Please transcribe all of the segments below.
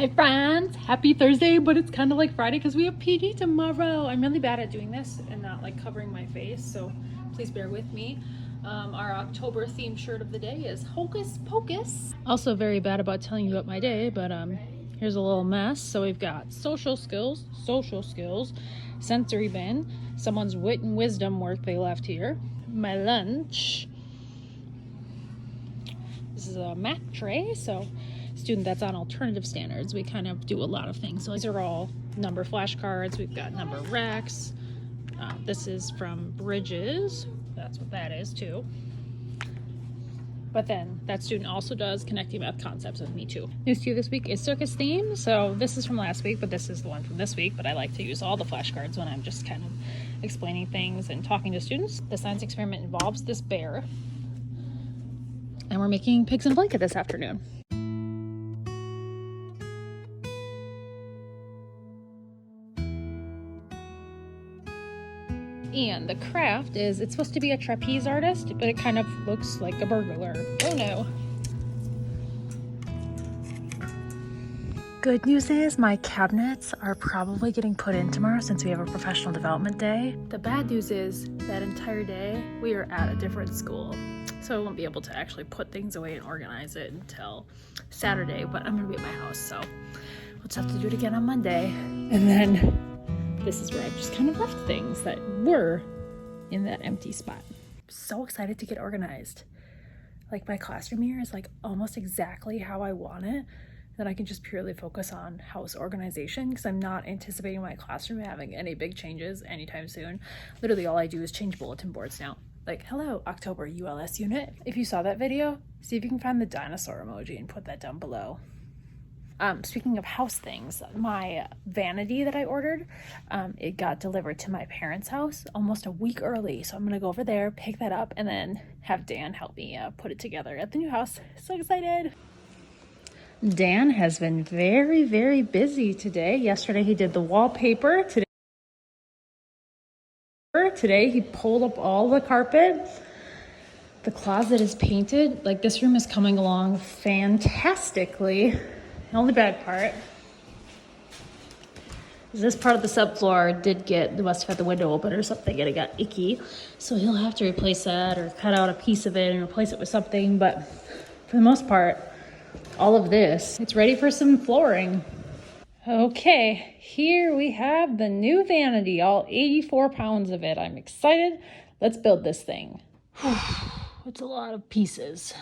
Hi friends, happy Thursday, but it's kind of like Friday because we have PD tomorrow. I'm really bad at doing this and not like covering my face, so please bear with me. Our October themed shirt of the day is Hocus Pocus. Also very bad about telling you about my day, but here's a little mess. So we've got social skills, sensory bin, someone's wit and wisdom work they left here, my lunch. This is a math tray, so student that's on alternative standards, we kind of do a lot of things. So these are all number flashcards. We've got number racks. This is from Bridges. That's what that is too. But then that student also does connecting math concepts with me too. News to you this week is circus theme. So this is from last week, but this is the one from this week. But I like to use all the flashcards when I'm just kind of explaining things and talking to students. The science experiment involves this bear. And we're making pigs in a blanket this afternoon. And the craft is, it's supposed to be a trapeze artist, but it kind of looks like a burglar. Oh no. Good news is my cabinets are probably getting put in tomorrow since we have a professional development day. The bad news is that entire day we are at a different school. So I won't be able to actually put things away and organize it until Saturday, but I'm gonna be at my house, so we'll just have to do it again on Monday. And then this is where I've just kind of left things that were in that empty spot. I'm so excited to get organized. Like my classroom here is like almost exactly how I want it. Then I can just purely focus on house organization because I'm not anticipating my classroom having any big changes anytime soon. Literally all I do is change bulletin boards now. Like, hello, October ULS unit. If you saw that video, see if you can find the dinosaur emoji and put that down below. Speaking of house things, my vanity that I ordered, it got delivered to my parents' house almost a week early. So I'm gonna go over there, pick that up, and then have Dan help me put it together at the new house. So excited. Dan has been very, very busy today. Yesterday he did the wallpaper. Today he pulled up all the carpet. The closet is painted. Like, this room is coming along fantastically. The only bad part is this part of the subfloor they must have had the window open or something and it got icky. So he'll have to replace that or cut out a piece of it and replace it with something. But for the most part, all of this, it's ready for some flooring. Okay, here we have the new vanity, all 84 pounds of it. I'm excited. Let's build this thing. It's a lot of pieces.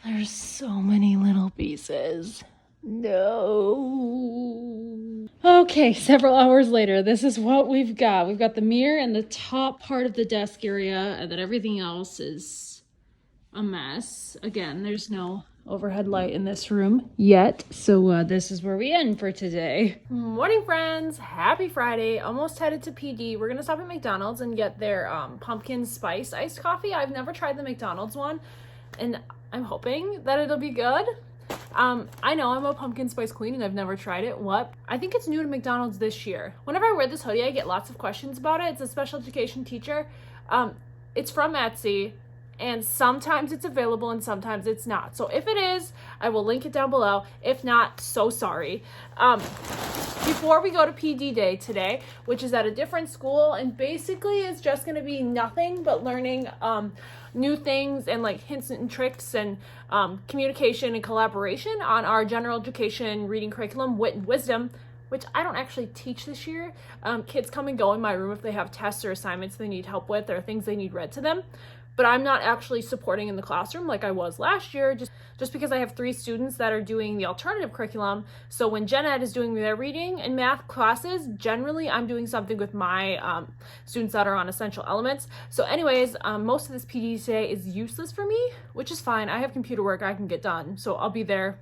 There's so many little pieces. No. Okay, several hours later, this is what we've got. We've got the mirror and the top part of the desk area, and then everything else is a mess. Again, there's no overhead light in this room yet, so this is where we end for today. Morning friends, happy Friday. Almost headed to PD. We're gonna stop at McDonald's and get their pumpkin spice iced coffee. I've never tried the McDonald's one and I'm hoping that it'll be good. I know I'm a pumpkin spice queen and I've never tried it. What? I think it's new to McDonald's this year. Whenever I wear this hoodie, I get lots of questions about it. It's a special education teacher. It's from Etsy. And sometimes it's available and sometimes it's not. So if it is, I will link it down below. If not, so sorry. Before we go to PD day today, which is at a different school, and basically it's just gonna be nothing but learning new things and like hints and tricks and communication and collaboration on our general education reading curriculum, wit and wisdom, which I don't actually teach this year. Kids come and go in my room if they have tests or assignments they need help with or things they need read to them. But I'm not actually supporting in the classroom like I was last year, just because I have 3 students that are doing the alternative curriculum. So when Gen Ed is doing their reading and math classes, generally I'm doing something with my students that are on essential elements. So anyways, most of this PD today is useless for me, which is fine. I have computer work I can get done. So I'll be there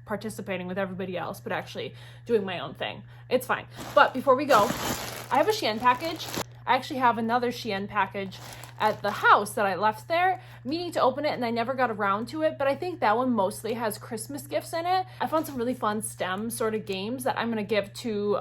participating with everybody else, but actually doing my own thing. It's fine. But before we go, I have a Shein package. I actually have another Shein package at the house that I left there, meaning to open it and I never got around to it, but I think that one mostly has Christmas gifts in it. I found some really fun STEM sort of games that I'm gonna give to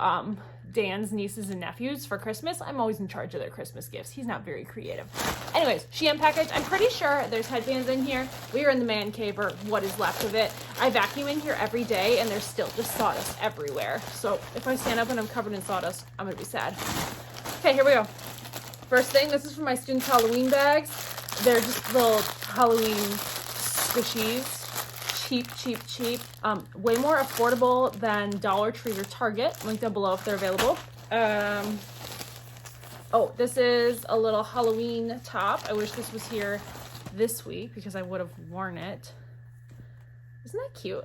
Dan's nieces and nephews for Christmas. I'm always in charge of their Christmas gifts. He's not very creative. Anyways, she unpackaged. I'm pretty sure there's headbands in here. We are in the man cave, or what is left of it. I vacuum in here every day and there's still just sawdust everywhere. So if I stand up and I'm covered in sawdust, I'm gonna be sad. Okay, here we go. First thing, this is for my students' Halloween bags. They're just little Halloween squishies. Cheap, cheap, cheap. Way more affordable than Dollar Tree or Target. Link down below if they're available. Oh, this is a little Halloween top. I wish this was here this week because I would have worn it. Isn't that cute?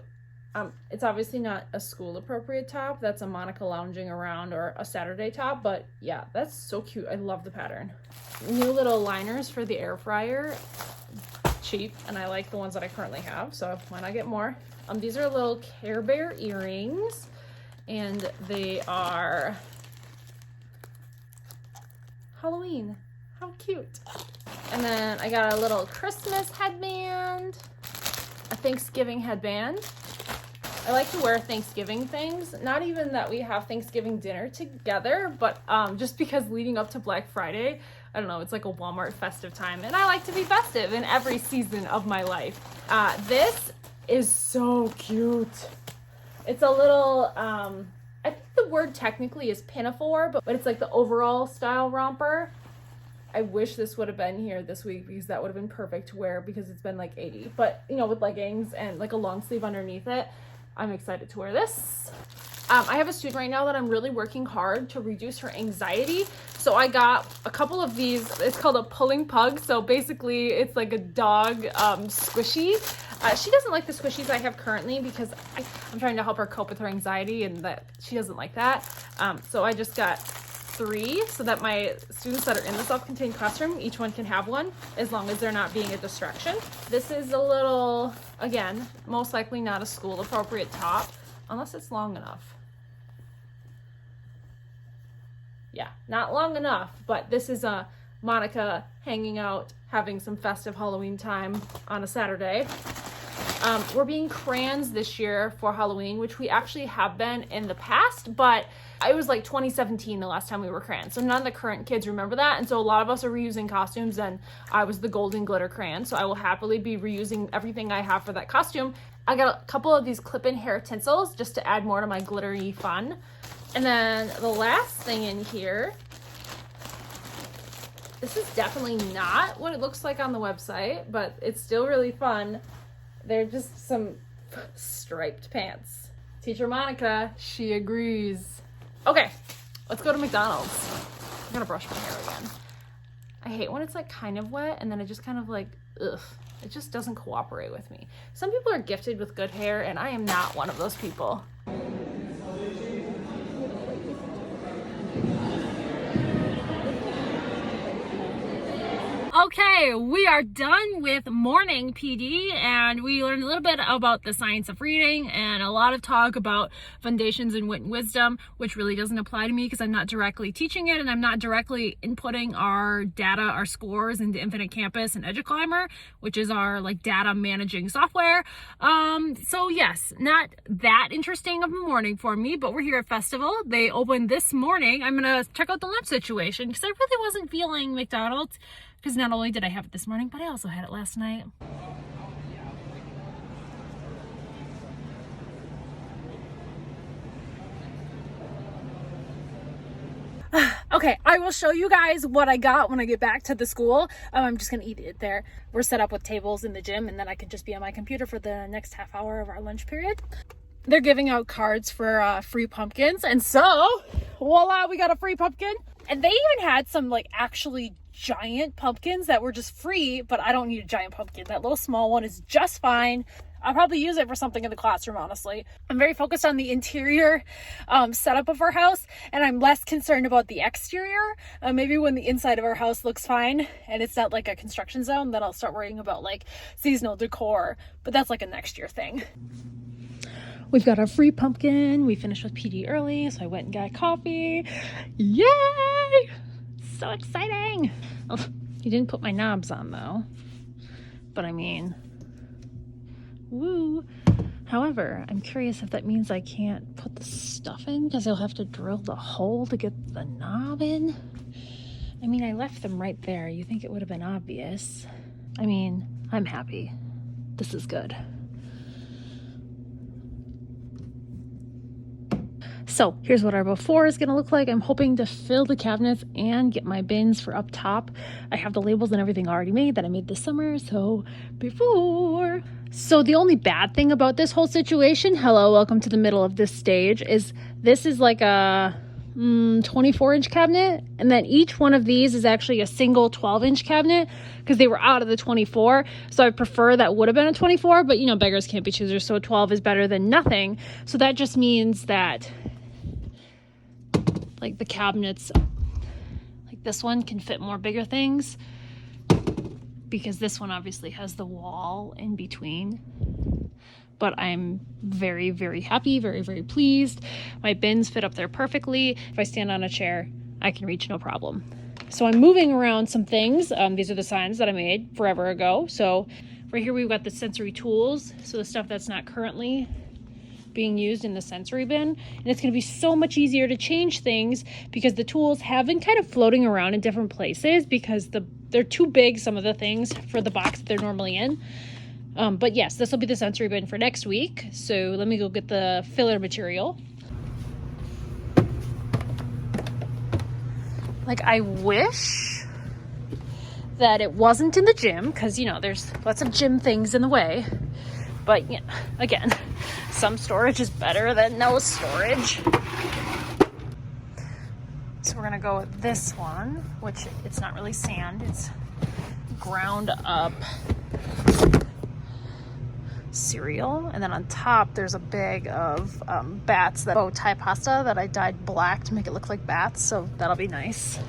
It's obviously not a school appropriate top. That's a Monica lounging around or a Saturday top, but yeah, that's so cute. I love the pattern. New little liners for the air fryer. Cheap, and I like the ones that I currently have, so why not get more? These are little Care Bear earrings, and they are Halloween. How cute. And then I got a little Christmas headband, a Thanksgiving headband. I like to wear Thanksgiving things, not even that we have Thanksgiving dinner together, but just because leading up to Black Friday, I don't know, it's like a Walmart festive time, and I like to be festive in every season of my life. This is so cute. It's a little, I think the word technically is pinafore, but it's like the overall style romper. I wish this would have been here this week because that would have been perfect to wear because it's been like 80. But, you know, with leggings and like a long sleeve underneath it, I'm excited to wear this. I have a student right now that I'm really working hard to reduce her anxiety. So I got a couple of these. It's called a pulling pug. So basically it's like a dog squishy. She doesn't like the squishies I have currently because I'm trying to help her cope with her anxiety, and that she doesn't like that. So I just got 3 so that my students that are in the self-contained classroom, each one can have one as long as they're not being a distraction. This is a little, again, most likely not a school appropriate top unless it's long enough. Yeah, not long enough, but this is a Monica hanging out, having some festive Halloween time on a Saturday. We're being crayons this year for Halloween, which we actually have been in the past, but it was like 2017 the last time we were crayons. So none of the current kids remember that. And so a lot of us are reusing costumes, and I was the golden glitter crayon. So I will happily be reusing everything I have for that costume. I got a couple of these clip-in hair tinsels just to add more to my glittery fun. And then the last thing in here, this is definitely not what it looks like on the website, but it's still really fun. They're just some striped pants. Teacher Monica, she agrees. Okay, let's go to McDonald's. I'm gonna brush my hair again. I hate when it's like kind of wet and then it just kind of like, ugh, it just doesn't cooperate with me. Some people are gifted with good hair and I am not one of those people. Okay, we are done with morning PD, and we learned a little bit about the science of reading and a lot of talk about foundations in wit and wisdom, which really doesn't apply to me because I'm not directly teaching it and I'm not directly inputting our data, our scores into Infinite Campus and EduClimber, which is our like data managing software. So yes, not that interesting of a morning for me, but we're here at Festival. They opened this morning. I'm gonna check out the lunch situation because I really wasn't feeling McDonald's. Because not only did I have it this morning, but I also had it last night. Okay, I will show you guys what I got when I get back to the school. I'm just gonna eat it there. We're set up with tables in the gym, and then I can just be on my computer for the next half hour of our lunch period. They're giving out cards for free pumpkins, and so voila, we got a free pumpkin. And they even had some like actually giant pumpkins that were just free, but I don't need a giant pumpkin. That little small one is just fine. I'll probably use it for something in the classroom, honestly. I'm very focused on the interior setup of our house, and I'm less concerned about the exterior. Maybe when the inside of our house looks fine and it's not like a construction zone, then I'll start worrying about like seasonal decor, but that's like a next year thing. We've got our free pumpkin. We finished with PD early, so I went and got coffee. Yay! So exciting! Oh, you didn't put my knobs on though. But I mean, woo! However, I'm curious if that means I can't put the stuff in because I'll have to drill the hole to get the knob in. I mean, I left them right there. You think it would have been obvious. I mean, I'm happy. This is good. So here's what our before is gonna look like. I'm hoping to fill the cabinets and get my bins for up top. I have the labels and everything already made that I made this summer, so before. So the only bad thing about this whole situation, hello, welcome to the middle of this stage, is this is like a 24-inch cabinet, and then each one of these is actually a single 12-inch cabinet because they were out of the 24. So I prefer that would have been a 24, but you know, beggars can't be choosers, so a 12 is better than nothing. So that just means that like the cabinets, like this one can fit more bigger things because this one obviously has the wall in between. But I'm very, very happy, very, very pleased. My bins fit up there perfectly. If I stand on a chair, I can reach no problem. So I'm moving around some things. These are the signs that I made forever ago. So right here, we've got the sensory tools. So the stuff that's not currently being used in the sensory bin. And it's gonna be so much easier to change things because the tools have been kind of floating around in different places because they're too big, some of the things, for the box that they're normally in. But yes, this will be the sensory bin for next week. So let me go get the filler material. Like, I wish that it wasn't in the gym because, you know, there's lots of gym things in the way. But, yeah, again, some storage is better than no storage. So we're gonna go with this one, which it's not really sand, it's ground up cereal. And then on top, there's a bag of bats, that bow tie pasta that I dyed black to make it look like bats. So that'll be nice.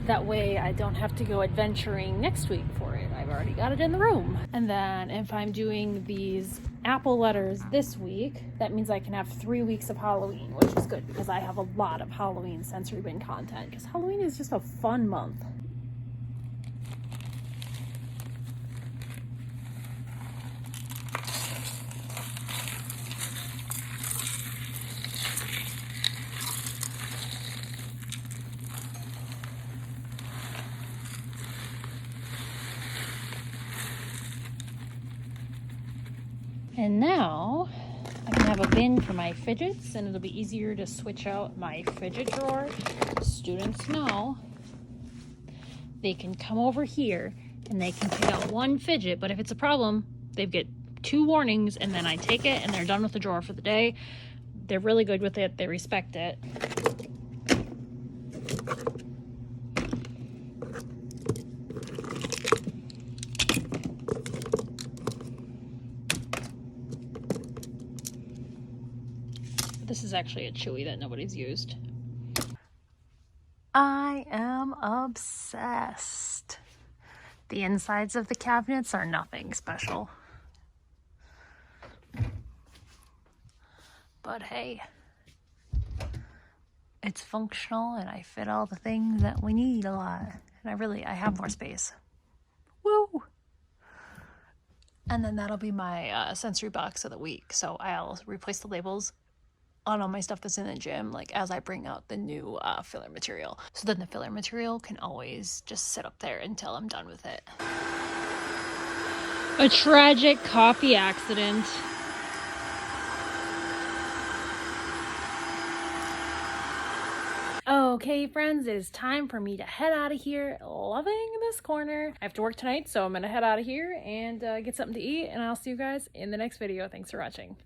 That way I don't have to go adventuring next week for it. I've already got it in the room. And then if I'm doing these apple letters this week, that means I can have 3 weeks of Halloween, which is good because I have a lot of Halloween sensory bin content because Halloween is just a fun month. And now I can have a bin for my fidgets, and it'll be easier to switch out my fidget drawer. Students know they can come over here and they can pick out one fidget, but if it's a problem, they get 2 warnings, and then I take it and they're done with the drawer for the day. They're really good with it. They respect it. This is actually a Chewy that nobody's used. I am obsessed. The insides of the cabinets are nothing special. But hey, it's functional and I fit all the things that we need a lot. And I have more space. Woo! And then that'll be my sensory box of the week. So I'll replace the labels on all my stuff that's in the gym, like as I bring out the new filler material. So then the filler material can always just sit up there until I'm done with it. A tragic coffee accident. Okay, friends, it is time for me to head out of here. Loving this corner. I have to work tonight, so I'm gonna head out of here and get something to eat, and I'll see you guys in the next video. Thanks for watching.